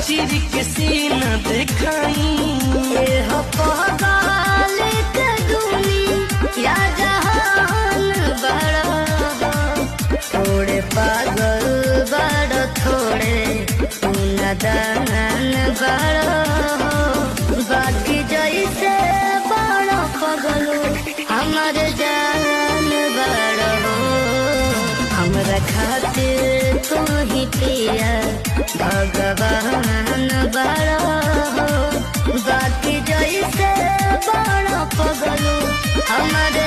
चिर के सीना दिखाई हो पागल के दुनिया जहान बड़ा थोड़े पागल बड़ा थोड़े नादान बड़ा बाकी जैसे बड़ा पगल हमार जान बड़ा हमरा खातिर तू ही पिया भगवान बड़ा बाकी जैसे बड़ा पगल हमार